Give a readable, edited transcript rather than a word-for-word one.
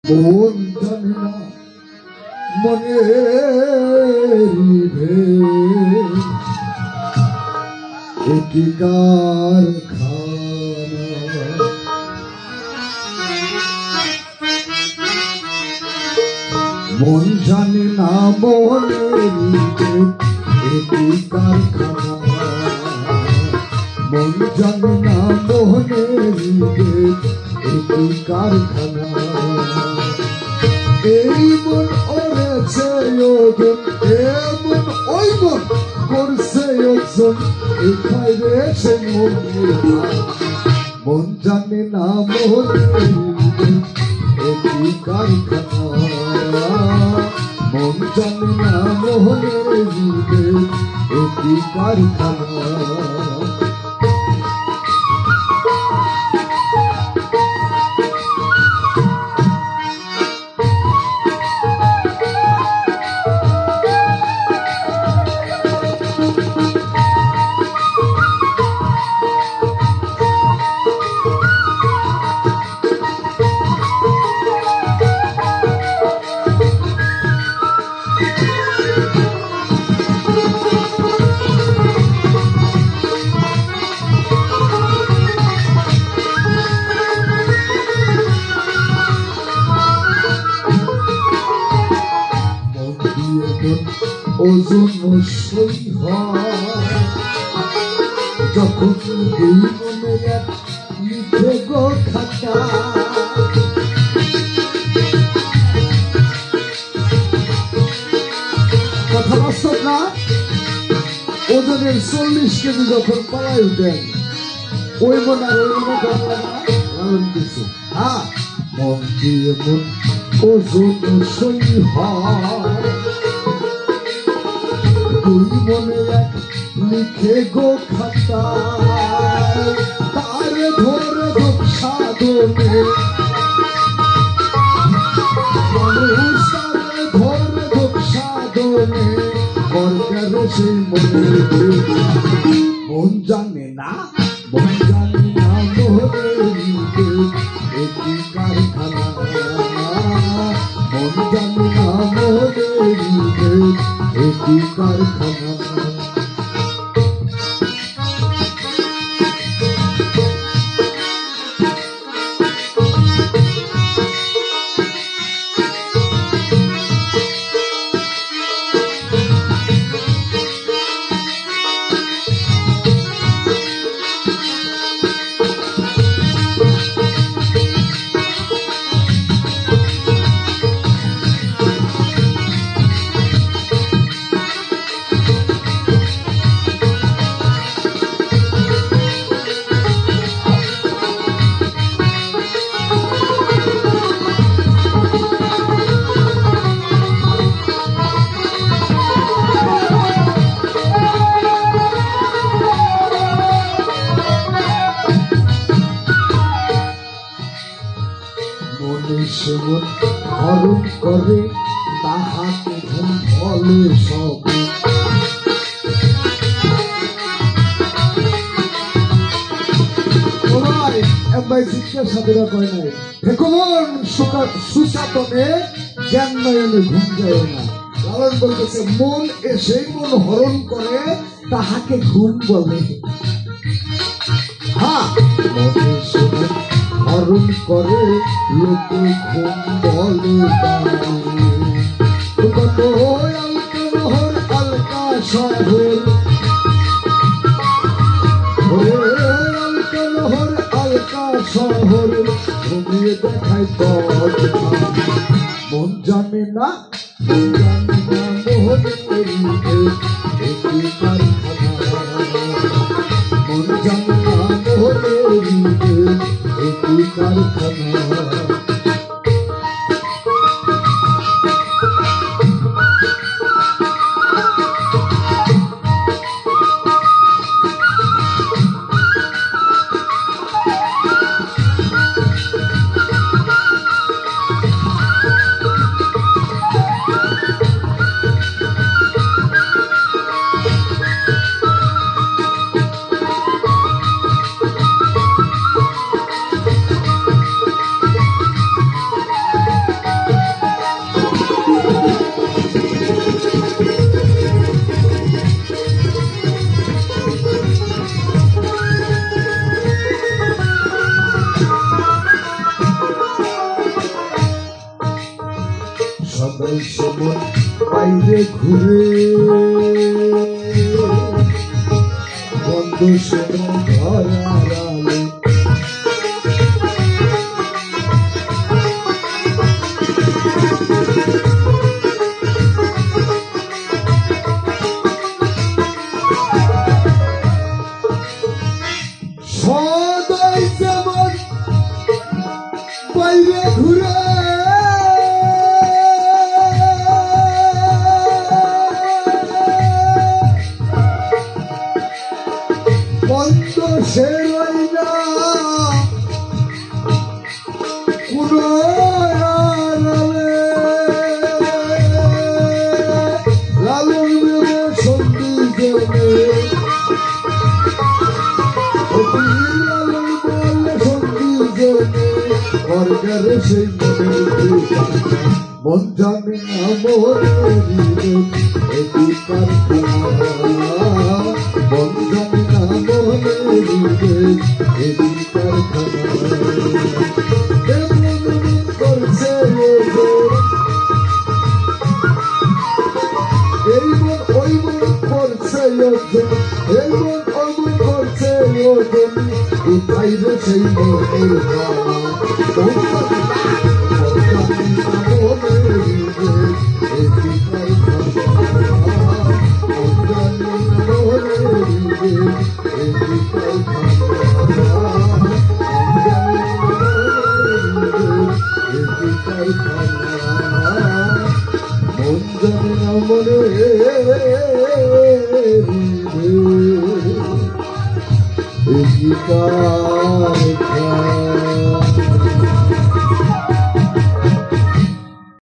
মন জানে না মনে একটি কারখানা মন জানে না মনে একটি কারখানা মন জানে না মনে একটি কারখানা এই মন ওরেছে ওজন এমন ওই মন করছে ওজন এখানে রেছে মন জানে না মনে একটি কারখানা মন জানে না মনে একটি কারখানা ওজন সই যখন এই মনে এক লিখে গো খাতা কথা বাস্তব না ওজনের 40 কেজি যখন পালাই উঠেন ওই মন আর ওই মনে কারণ কিছু হ্যাঁ মন দিয়ে মন ওজন সই তুই মনে এক লিখে গো খাতা তার ধরে সাধনে মানুষ তারে ধরে সাধনে করকার সে মনে মন জানে না মনে একটি কারখানা মন জানে না মনে একটি কারখানা সেবন হরণ করে তাহাকে ধন ফলে সব জিজ্ঞাসাদেরা কয় নাই ভেকমন সুসাতনে জ্ঞান নয়নে ঘুম যায় না লালন বলতেছে মন সেই মন হরণ করে তাহাকে ঘুম বলে হ্যাঁ মনে সেবন হরণ করে লোকে ঘুম বলে কত আলকাহর আলকা শহর আলকাহর আলকা শহর ঘুমিয়ে দেখায় মন জানে না মোহনে একটি কারখানা মন জানে না মোহনে একটি কারখানা সদাই সেমন বাইরে ঘুরে বন্ধ সেমন ঘর আড়ালে সদাই যেমন বাইরে ঘুরে বন্ধ সে রই না কোনো আড়ালে লালন মেলে সন্ধি জেনে লালন বলে সন্ধি জেনে সরকার সেই মন জানে না মোরে এটি কারখানা মন জানে না মোরে এটি কারখানা করছে এই মন ওই মন করছে এই মন ওই মন করছে উঠাই রে সেই মনের মন জানে না মনে এদিকার